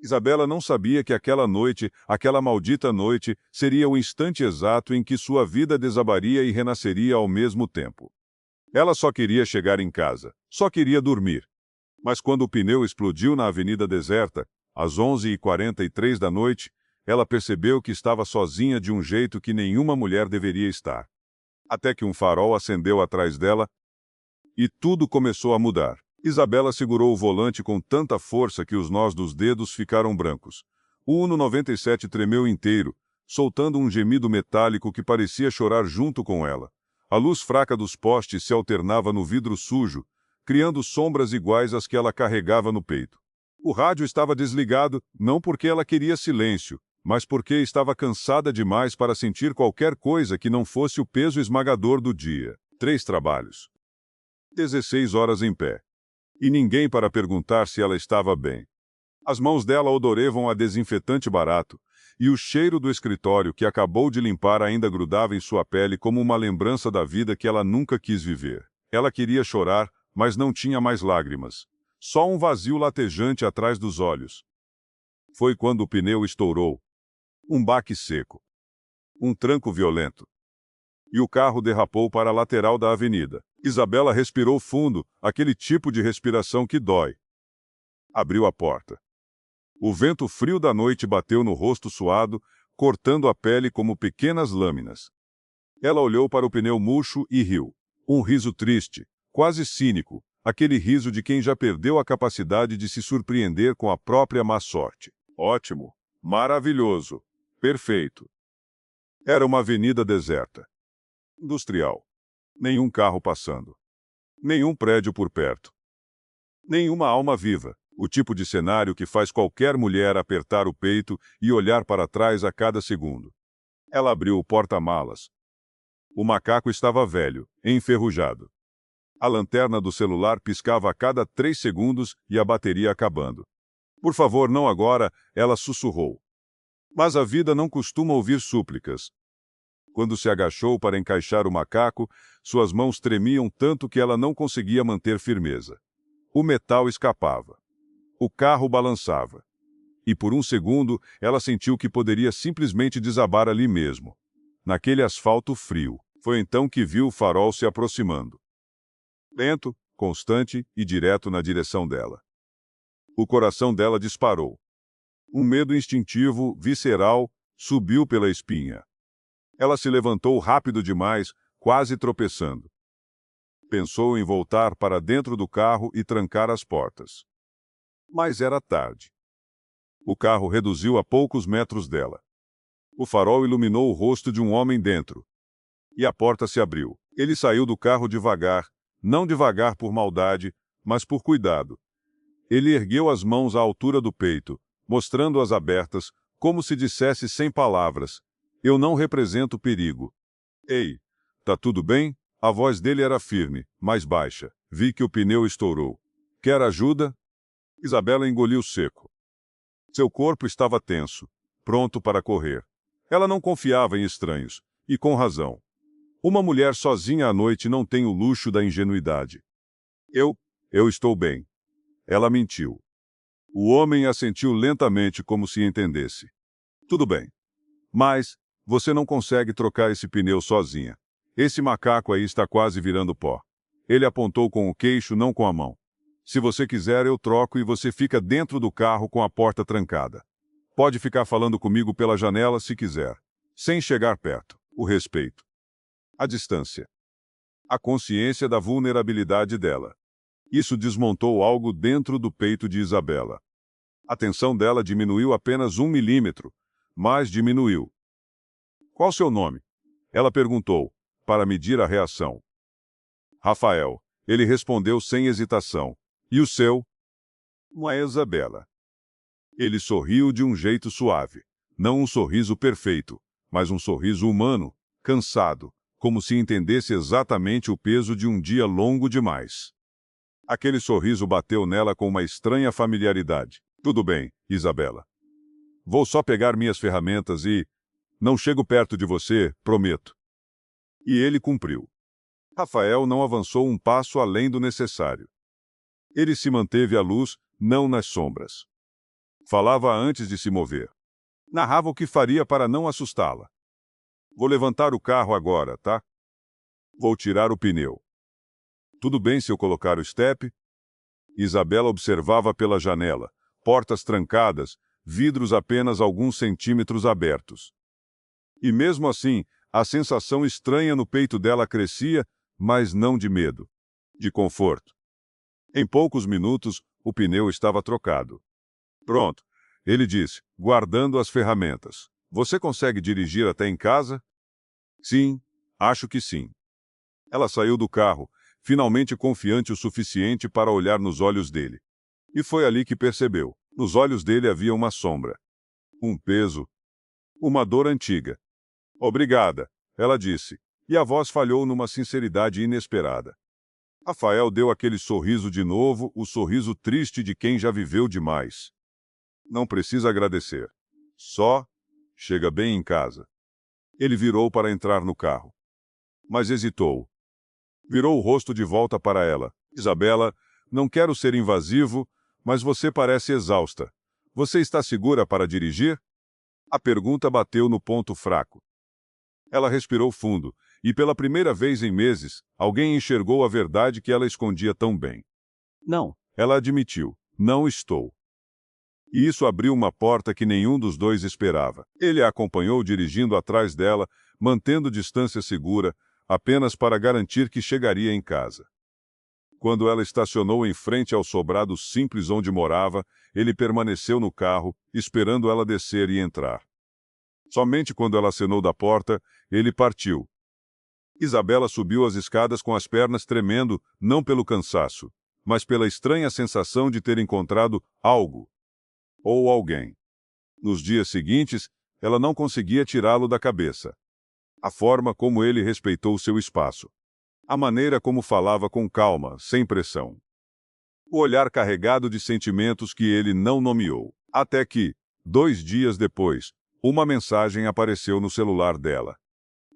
Isabela não sabia que aquela noite, aquela maldita noite, seria o instante exato em que sua vida desabaria e renasceria ao mesmo tempo. Ela só queria chegar em casa, só queria dormir. Mas quando o pneu explodiu na avenida deserta, às 11h43 da noite, ela percebeu que estava sozinha de um jeito que nenhuma mulher deveria estar. Até que um farol acendeu atrás dela e tudo começou a mudar. Isabela segurou o volante com tanta força que os nós dos dedos ficaram brancos. O Uno 97 tremeu inteiro, soltando um gemido metálico que parecia chorar junto com ela. A luz fraca dos postes se alternava no vidro sujo, criando sombras iguais às que ela carregava no peito. O rádio estava desligado, não porque ela queria silêncio, mas porque estava cansada demais para sentir qualquer coisa que não fosse o peso esmagador do dia. 3 trabalhos. 16 horas em pé. E ninguém para perguntar se ela estava bem. As mãos dela odorevam a desinfetante barato, e o cheiro do escritório que acabou de limpar ainda grudava em sua pele como uma lembrança da vida que ela nunca quis viver. Ela queria chorar, mas não tinha mais lágrimas. Só um vazio latejante atrás dos olhos. Foi quando o pneu estourou. Um baque seco. Um tranco violento. E o carro derrapou para a lateral da avenida. Isabela respirou fundo, aquele tipo de respiração que dói. Abriu a porta. O vento frio da noite bateu no rosto suado, cortando a pele como pequenas lâminas. Ela olhou para o pneu murcho e riu. Um riso triste, quase cínico, aquele riso de quem já perdeu a capacidade de se surpreender com a própria má sorte. Ótimo, maravilhoso, perfeito. Era uma avenida deserta. Industrial. Nenhum carro passando. Nenhum prédio por perto. Nenhuma alma viva. O tipo de cenário que faz qualquer mulher apertar o peito e olhar para trás a cada segundo. Ela abriu o porta-malas. O macaco estava velho, enferrujado. A lanterna do celular piscava a cada 3 segundos e a bateria acabando. Por favor, não agora, ela sussurrou. Mas a vida não costuma ouvir súplicas. Quando se agachou para encaixar o macaco, suas mãos tremiam tanto que ela não conseguia manter firmeza. O metal escapava. O carro balançava. E por um segundo, ela sentiu que poderia simplesmente desabar ali mesmo, naquele asfalto frio. Foi então que viu o farol se aproximando. Lento, constante e direto na direção dela. O coração dela disparou. Um medo instintivo, visceral, subiu pela espinha. Ela se levantou rápido demais, quase tropeçando. Pensou em voltar para dentro do carro e trancar as portas. Mas era tarde. O carro reduziu a poucos metros dela. O farol iluminou o rosto de um homem dentro. E a porta se abriu. Ele saiu do carro devagar, não devagar por maldade, mas por cuidado. Ele ergueu as mãos à altura do peito, mostrando-as abertas, como se dissesse sem palavras: eu não represento perigo. Ei, tá tudo bem? A voz dele era firme, mais baixa. Vi que o pneu estourou. Quer ajuda? Isabela engoliu seco. Seu corpo estava tenso, pronto para correr. Ela não confiava em estranhos, e com razão. Uma mulher sozinha à noite não tem o luxo da ingenuidade. Eu estou bem. Ela mentiu. O homem assentiu lentamente como se entendesse. Tudo bem. Mas você não consegue trocar esse pneu sozinha. Esse macaco aí está quase virando pó. Ele apontou com o queixo, não com a mão. Se você quiser, eu troco e você fica dentro do carro com a porta trancada. Pode ficar falando comigo pela janela se quiser, sem chegar perto. O respeito. A distância. A consciência da vulnerabilidade dela. Isso desmontou algo dentro do peito de Isabela. A tensão dela diminuiu apenas 1 milímetro, mas diminuiu. Qual seu nome? Ela perguntou, para medir a reação. Rafael. Ele respondeu sem hesitação. E o seu? Uma Isabela. Ele sorriu de um jeito suave. Não um sorriso perfeito, mas um sorriso humano, cansado, como se entendesse exatamente o peso de um dia longo demais. Aquele sorriso bateu nela com uma estranha familiaridade. Tudo bem, Isabela. Vou só pegar minhas ferramentas e... não chego perto de você, prometo. E ele cumpriu. Rafael não avançou um passo além do necessário. Ele se manteve à luz, não nas sombras. Falava antes de se mover. Narrava o que faria para não assustá-la. Vou levantar o carro agora, tá? Vou tirar o pneu. Tudo bem se eu colocar o estepe? Isabela observava pela janela, portas trancadas, vidros apenas alguns centímetros abertos. E mesmo assim, a sensação estranha no peito dela crescia, mas não de medo, de conforto. Em poucos minutos, o pneu estava trocado. Pronto, ele disse, guardando as ferramentas. Você consegue dirigir até em casa? Sim, acho que sim. Ela saiu do carro, finalmente confiante o suficiente para olhar nos olhos dele. E foi ali que percebeu. Nos olhos dele havia uma sombra. Um peso. Uma dor antiga. Obrigada, ela disse, e a voz falhou numa sinceridade inesperada. Rafael deu aquele sorriso de novo, o sorriso triste de quem já viveu demais. Não precisa agradecer. Só chega bem em casa. Ele virou para entrar no carro. Mas hesitou. Virou o rosto de volta para ela. Isabela, não quero ser invasivo, mas você parece exausta. Você está segura para dirigir? A pergunta bateu no ponto fraco. Ela respirou fundo, e pela primeira vez em meses, alguém enxergou a verdade que ela escondia tão bem. Não, ela admitiu, não estou. E isso abriu uma porta que nenhum dos dois esperava. Ele a acompanhou dirigindo atrás dela, mantendo distância segura, apenas para garantir que chegaria em casa. Quando ela estacionou em frente ao sobrado simples onde morava, ele permaneceu no carro, esperando ela descer e entrar. Somente quando ela acenou da porta, ele partiu. Isabela subiu as escadas com as pernas tremendo, não pelo cansaço, mas pela estranha sensação de ter encontrado algo. Ou alguém. Nos dias seguintes, ela não conseguia tirá-lo da cabeça. A forma como ele respeitou seu espaço. A maneira como falava com calma, sem pressão. O olhar carregado de sentimentos que ele não nomeou. Até que, 2 dias depois, uma mensagem apareceu no celular dela.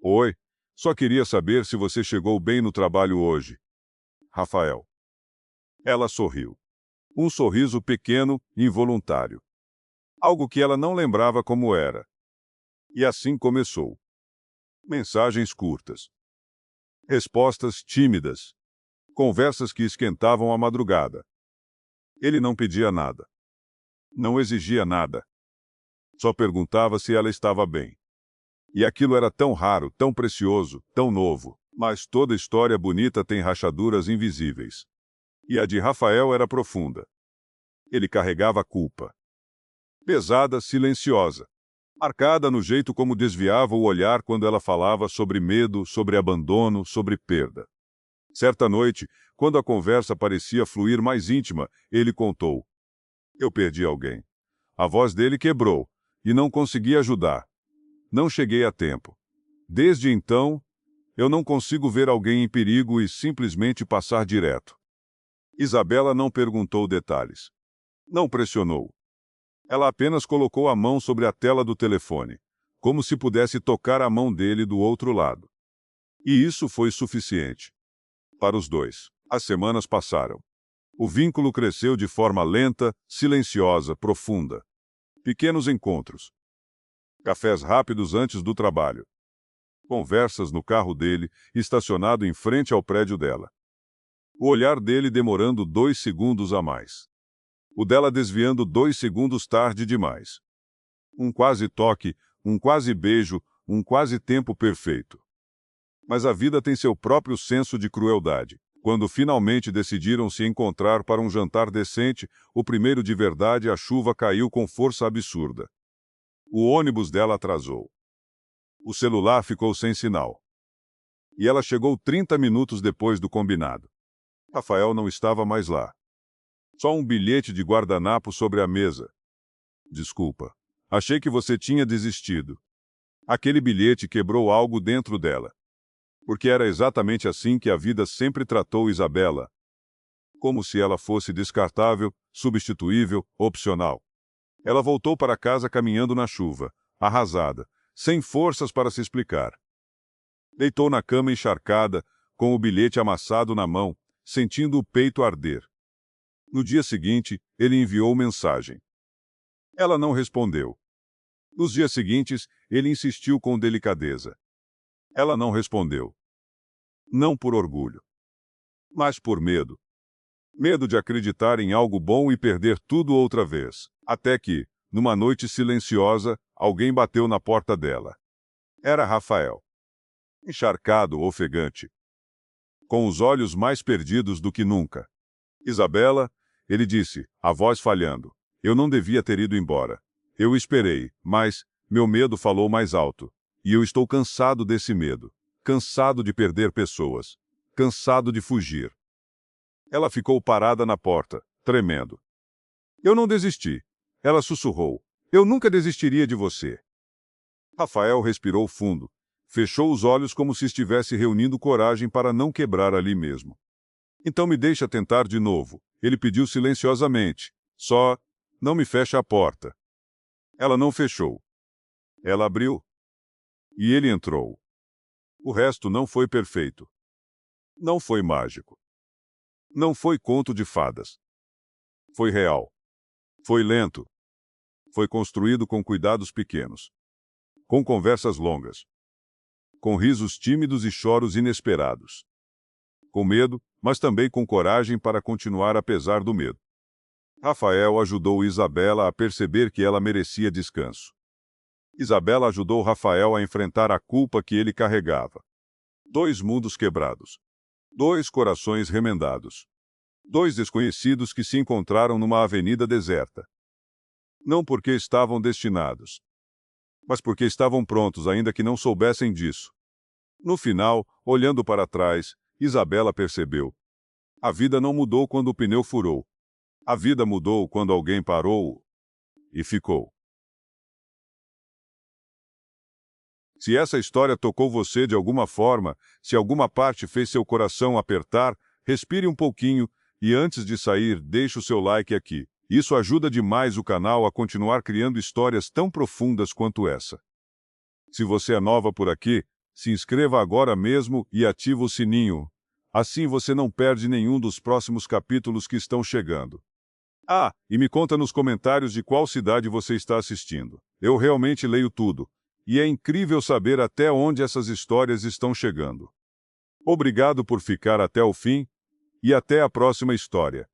Oi, só queria saber se você chegou bem no trabalho hoje. Rafael. Ela sorriu. Um sorriso pequeno, involuntário. Algo que ela não lembrava como era. E assim começou. Mensagens curtas. Respostas tímidas. Conversas que esquentavam a madrugada. Ele não pedia nada. Não exigia nada. Só perguntava se ela estava bem. E aquilo era tão raro, tão precioso, tão novo. Mas toda história bonita tem rachaduras invisíveis. E a de Rafael era profunda. Ele carregava a culpa. Pesada, silenciosa. Marcada no jeito como desviava o olhar quando ela falava sobre medo, sobre abandono, sobre perda. Certa noite, quando a conversa parecia fluir mais íntima, ele contou. Eu perdi alguém. A voz dele quebrou, e não consegui ajudar. Não cheguei a tempo. Desde então, eu não consigo ver alguém em perigo e simplesmente passar direto. Isabela não perguntou detalhes. Não pressionou. Ela apenas colocou a mão sobre a tela do telefone, como se pudesse tocar a mão dele do outro lado. E isso foi suficiente. Para os dois. As semanas passaram. O vínculo cresceu de forma lenta, silenciosa, profunda. Pequenos encontros. Cafés rápidos antes do trabalho. Conversas no carro dele, estacionado em frente ao prédio dela. O olhar dele demorando 2 segundos a mais. O dela desviando 2 segundos tarde demais. Um quase toque, um quase beijo, um quase tempo perfeito. Mas a vida tem seu próprio senso de crueldade. Quando finalmente decidiram se encontrar para um jantar decente, o primeiro de verdade, a chuva caiu com força absurda. O ônibus dela atrasou. O celular ficou sem sinal. E ela chegou 30 minutos depois do combinado. Rafael não estava mais lá. Só um bilhete de guardanapo sobre a mesa. Desculpa. Achei que você tinha desistido. Aquele bilhete quebrou algo dentro dela. Porque era exatamente assim que a vida sempre tratou Isabela. Como se ela fosse descartável, substituível, opcional. Ela voltou para casa caminhando na chuva, arrasada, sem forças para se explicar. Deitou na cama encharcada, com o bilhete amassado na mão, sentindo o peito arder. No dia seguinte, ele enviou mensagem. Ela não respondeu. Nos dias seguintes, ele insistiu com delicadeza. Ela não respondeu. Não por orgulho, mas por medo. Medo de acreditar em algo bom e perder tudo outra vez. Até que, numa noite silenciosa, alguém bateu na porta dela. Era Rafael. Encharcado, ofegante, com os olhos mais perdidos do que nunca. Isabela, ele disse, a voz falhando. Eu não devia ter ido embora. Eu esperei, mas meu medo falou mais alto. E eu estou cansado desse medo. Cansado de perder pessoas. Cansado de fugir. Ela ficou parada na porta, tremendo. Eu não desisti. Ela sussurrou. Eu nunca desistiria de você. Rafael respirou fundo. Fechou os olhos como se estivesse reunindo coragem para não quebrar ali mesmo. Então me deixa tentar de novo. Ele pediu silenciosamente. Só, não me feche a porta. Ela não fechou. Ela abriu. E ele entrou. O resto não foi perfeito. Não foi mágico. Não foi conto de fadas. Foi real. Foi lento. Foi construído com cuidados pequenos. Com conversas longas. Com risos tímidos e choros inesperados. Com medo, mas também com coragem para continuar apesar do medo. Rafael ajudou Isabela a perceber que ela merecia descanso. Isabela ajudou Rafael a enfrentar a culpa que ele carregava. 2 mundos quebrados. 2 corações remendados. 2 desconhecidos que se encontraram numa avenida deserta. Não porque estavam destinados, mas porque estavam prontos, ainda que não soubessem disso. No final, olhando para trás, Isabela percebeu. A vida não mudou quando o pneu furou. A vida mudou quando alguém parou e ficou. Se essa história tocou você de alguma forma, se alguma parte fez seu coração apertar, respire um pouquinho e antes de sair, deixe o seu like aqui. Isso ajuda demais o canal a continuar criando histórias tão profundas quanto essa. Se você é nova por aqui, se inscreva agora mesmo e ative o sininho. Assim você não perde nenhum dos próximos capítulos que estão chegando. Ah, e me conta nos comentários de qual cidade você está assistindo. Eu realmente leio tudo. E é incrível saber até onde essas histórias estão chegando. Obrigado por ficar até o fim e até a próxima história.